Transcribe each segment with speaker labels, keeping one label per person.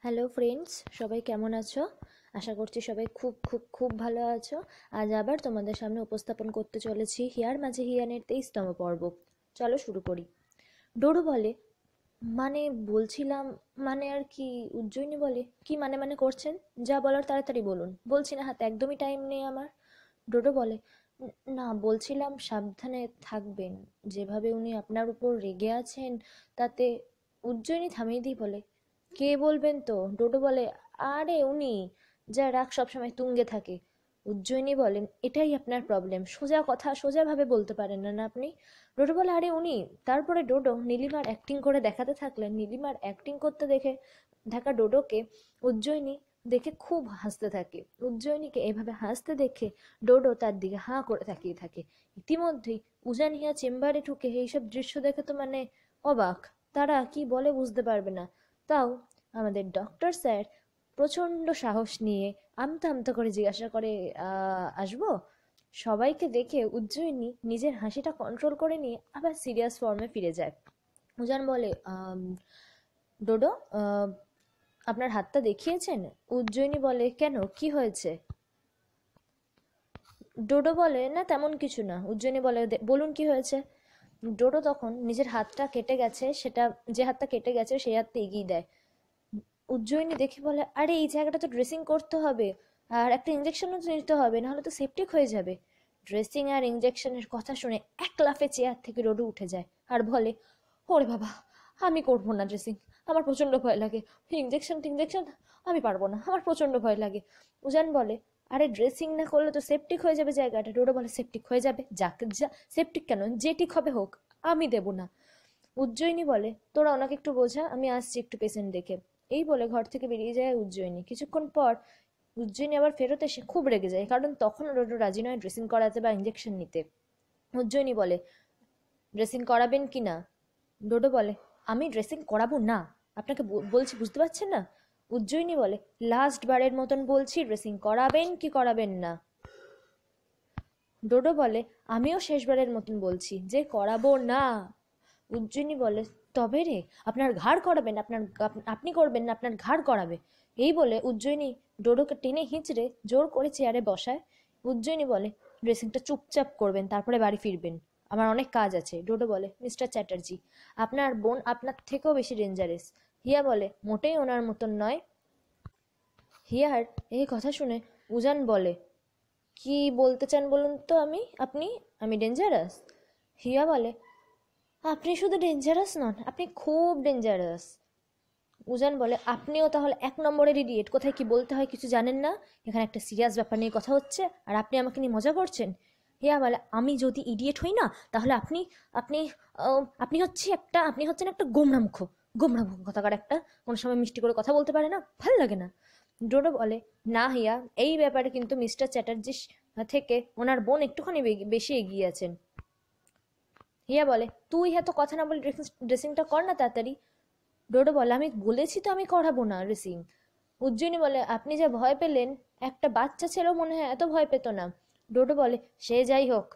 Speaker 1: Hello friends, সবাই কেমন আছো? আশা করছি সবাই খুব খুব খুব ভালো আছো। আজ আবার তোমাদের সামনে উপস্থাপন করতে চলেছি হিয়ার মাঝে হিয়ানের 23তম পর্ব। চলো শুরু করি। ডোডো বলে, মানে বলছিলাম, মানে আর কি। উজ্জয়িনী বলে, কি মানে মানে করছেন? যা বলার তাড়াতাড়ি বলুন, বলছি না হাতে একদমই টাইম নেই আমার। ডোডো বলে, না বলছিলাম সাবধানে থাকবেন, যেভাবে উনি আপনার উপর রেগে আছেন তাতে। উজ্জয়িনী থামিয়ে দিয়ে বলে, কে বলবেন তো? ডোডো বলে, আরে উনি, যা রাগ সবসময় তুঙ্গে থাকে। উজ্জয়িনী বলেন, এটাই আপনার প্রবলেম, সোজা কথা সোজাভাবে বলতে পারেন না না আপনি? ডোডো বলে, আরে উনি। তারপরে ডোডো নীলিমার অ্যাক্টিং করে দেখাতে থাকলেন। নীলিমার অ্যাক্টিং করতে দেখে থাকা ডোডোকে উজ্জয়িনী দেখে খুব হাসতে থাকে। উজ্জয়িনীকে এভাবে হাসতে দেখে ডোডো তার দিকে হাঁ করে তাকিয়ে থাকে। ইতিমধ্যেই উজান হিয়া চেম্বারে ঢুকে এইসব দৃশ্য দেখে তো মানে অবাক। তারা কি বলে বুঝতে পারবে না। তাও আমাদের ডক্টর স্যার প্রচণ্ড সাহস নিয়ে আমতা আমতা করে জিজ্ঞাসা করে, আসবো? সবাইকে দেখে উজ্জয়িনী নিজের হাসিটা কন্ট্রোল করে নিয়ে আবার সিরিয়াস ফর্মে ফিরে যায়। উজান বলে, ডোডো, আপনার হাতটা দেখিয়েছেন? উজ্জয়িনী বলে, কেন, কি হয়েছে? ডোডো বলে, না তেমন কিছু না। উজ্জয়িনী বলে, বলুন কি হয়েছে?" ডোডো তখন নিজের হাতটা কেটে গেছে, সেটা যে হাতটা কেটে গেছে সেই হাতটা এগিয়ে দেয়। উজ্জয়িনী দেখে বলে, আরে এই জায়গাটা তো ড্রেসিং করতে হবে, আর একটা ইঞ্জেকশনও তো নিতে হবে, নাহলে তো সেপটিক হয়ে যাবে। ড্রেসিং আর ইঞ্জেকশনের কথা শুনে এক লাফে চেয়ার থেকে ডোডো উঠে যায় আর বলে, ওরে বাবা, আমি করবো না ড্রেসিং, আমার প্রচণ্ড ভয় লাগে। ইঞ্জেকশন টিঞ্জেকশন আমি পারবো না, আমার প্রচণ্ড ভয় লাগে। উজান বলে, আরে ড্রেসিং না করলে তো সেপটিক হয়ে যাবে জায়গাটা। ডোডো বলে, সেপটিক হয়ে যাবে, যাক যা, সেপটিক কেন, যেটিক হবে হোক, আমি দেবো না। উজ্জয়িনী বলে, তোরা ওনাকে একটু বোঝা, আমি আসছি একটু পেশেন্ট দেখে। এই বলে ঘর থেকে বেরিয়ে যায় উজ্জয়িনী। কিছুক্ষণ পর উজ্জয়িনী আবার ফেরত এসে খুব রেগে যায়, কারণ তখন ডোডো রাজি নয় ড্রেসিং করাতে বা ইঞ্জেকশন নিতে। উজ্জয়িনী বলে, ড্রেসিং করাবেন কি না? ডোডো বলে, আমি ড্রেসিং করাবো না, আপনাকে বলছি, বুঝতে পারছেন না? উজ্জয়িনী বলে, লাস্ট বারের মতন বলছি, ড্রেসিং করাবেন কি করাবেন না? ডোডো বলে, আমিও শেষবারের মতন বলছি যে করাবো না। উজ্জয়িনী বলে, তবে রে, আপনার ঘাড় করাবেন, আপনি করবেন না, আপনার ঘাড় করাবে। এই বলে উজ্জয়িনী ডোডোকে টেনে হিঁচড়ে জোর করে চেয়ারে বসায়। উজ্জয়িনী বলে, ড্রেসিংটা চুপচাপ করবেন, তারপরে বাড়ি ফিরবেন, আমার অনেক কাজ আছে। ডোডো বলে, মিস্টার চ্যাটার্জি, আপনার বোন আপনার থেকেও বেশি ডেঞ্জারাস। হিয়া বলে, মোটেই ওনার মতন নয়। হিয়ার এই কথা শুনে উজান বলে, কি বলতে চান বলুন তো? আমি ডেঞ্জারাস? হিয়া বলে, আপনি শুধু ডেঞ্জারাস নন, আপনি খুব ডেঞ্জারাস। উজান বলে, আপনিও তাহলে এক নম্বরের ইডিয়েট, কোথায় কি বলতে হয় কিছু জানেন না। এখানে একটা সিরিয়াস ব্যাপার নিয়ে কথা হচ্ছে আর আপনি আমাকে নিয়ে মজা করছেন। হিয়া বলে, আমি যদি ইডিয়েট হই না, তাহলে আপনি আপনি আপনি হচ্ছেন একটা গোমরামুখ। গোমরামুখ কথাকার একটা, কোনো সময় মিষ্টি করে কথা বলতে পারে না, ভাল লাগে না। ডোডো বলে, না হিয়া, এই ব্যাপারে কিন্তু মিস্টার চ্যাটার্জি থেকে ওনার বোন একটুখানি বেশি এগিয়ে আছেন। হিয়া বলে, তুই এত কথা না বলে ড্রেসিংটা কর না তাড়াতাড়ি। ডোডো বলে, আমি বলেছি তো আমি করাবো না ড্রেসিং। উজ্জয়িনী বলে, আপনি যা ভয় পেলেন, একটা বাচ্চা ছেলেও মনে হয় এত ভয় পেত না। ডোডো বলে, সে যাই হোক,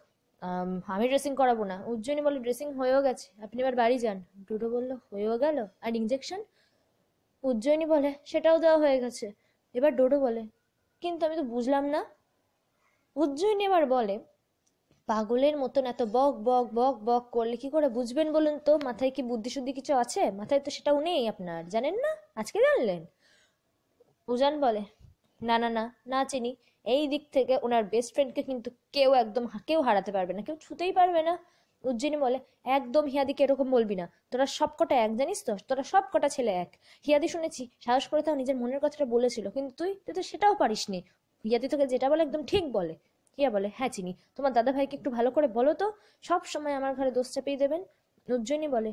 Speaker 1: আমি ড্রেসিং করাবো না। উজ্জয়িনী বলে, ড্রেসিং হয়েও গেছে, আপনি এবার বাড়ি যান। ডোডো বলল, হয়েও গেল, আর ইঞ্জেকশন? উজ্জয়িনী বলে, সেটাও দেওয়া হয়ে গেছে। এবার ডোডো বলে, কিন্তু আমি তো বুঝলাম না। উজ্জয়িনী এবার বলে, পাগলের মতন এত বক বক বক বক করলে কি করে বুঝবেন বলুন তো? মাথায় কি বুদ্ধি শুদ্ধি কিছু আছে? মাথায় তো সেটাও নেই আপনার, জানেন না, আজকে জানলেন? উজান বলে, না না না, না চিনি। এই দিক থেকে ওনার বেস্ট ফ্রেন্ডকে কিন্তু কেউ একদম কেউ হারাতে পারবে না, কেউ ছুতেই পারবে না। উজ্জয়িনী বলে, একদম হিয়াদিকে এরকম বলবি না, তোরা সবকটা এক, জানিস তো, তোরা সবকটা ছেলে এক। হিয়াদি শুনেছি সাহস করে তাও নিজের মনের কথাটা বলেছিল, কিন্তু তুই তুই তো সেটাও পারিসনি। হিয়াদি তোকে যেটা বলে একদম ঠিক বলে। হিয়া বলে, হ্যাঁ চিনি, তোমার দাদা ভাইকে একটু ভালো করে বলো তো, সব সময় আমার ঘরে দোষ চাপিয়ে দেবেন। উজ্জয়িনী বলে,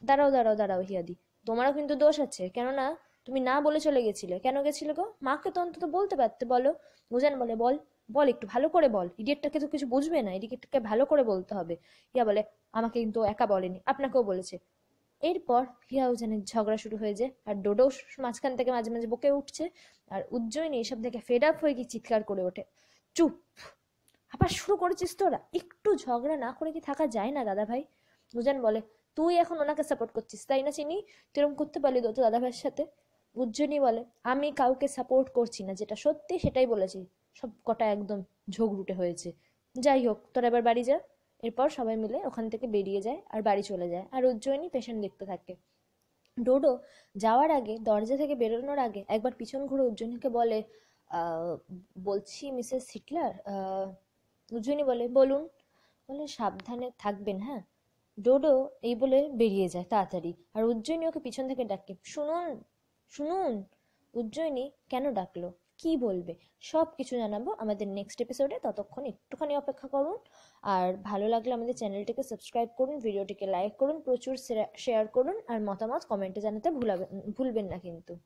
Speaker 1: দাঁড়াও দাঁড়াও দাঁড়াও হিয়াদি, তোমারও কিন্তু দোষ আছে, কেননা তুমি না বলে চলে গেছিলে। কেন গেছিলে গো? মাকে তো অন্তত বলতে পারতে, বলো। উজান বলে, বল, বল, একটু ভালো করে বল, ইডিয়েটটাকে তো কিছু বুঝবে না, ইডিয়েটটাকে ভালো করে বলতে হবে। হিয়া বলে, আমাকে কিন্তু একা বলেনি, আপনাকেও বলেছে। এরপর হিয়া উজানের ঝগড়া শুরু হয়ে যায়, আর ডোডো মাঝখান থেকে মাঝে মাঝে বকে উঠছে। আর উজ্জয়িনী এসব দেখে ফেড আপ হয়ে গিয়ে চিৎকার করে ওঠে, চুপ, আবার শুরু করেছিস তোরা? একটু ঝগড়া না করে কি থাকা যায় না দাদা ভাই? উজান বলে, তুই এখন ওনাকে সাপোর্ট করছিস তাই না চিনি? তুই এরকম করতে পারলি তো দাদা ভাইয়ের সাথে? উজ্জয়িনী বলে, আমি কাউকে সাপোর্ট করছি না, যেটা সত্যি সেটাই বলেছি। সব কটা একদম ঝগড়ুটে হয়েছে। যাই হোক, তোরা এবার বাড়ি যা। এরপর সবাই মিলে ওখান থেকে বেরিয়ে যায় আর বাড়ি চলে যায়, আর উজ্জয়িনী পেশেন্ট দেখতে থাকে। ডোডো যাওয়ার আগে, দরজা থেকে বেরোনোর আগে একবার পিছন ঘুরে উজ্জয়িনীকে বলে, "আহ, বলছি মিসেস হিটলার।" উজ্জয়িনী বলে, বলুন। বলে, সাবধানে থাকবেন, হ্যাঁ। ডোডো এই বলে বেরিয়ে যায় তাড়াতাড়ি, আর উজ্জয়িনী ওকে পিছন থেকে ডাকে, শুনুন, শুনুন। উজ্জয়িনী কেন ডাকলো, কি বলবে, সব কিছু জানাবো আমাদের নেক্সট এপিসোডে। ততক্ষণ একটুখানি অপেক্ষা করুন। আর ভালো লাগলে আমাদের চ্যানেলটিকে সাবস্ক্রাইব করুন, ভিডিওটিকে লাইক করুন, প্রচুর শেয়ার করুন, আর মতামত কমেন্টে জানাতে ভুলবেন না কিন্তু।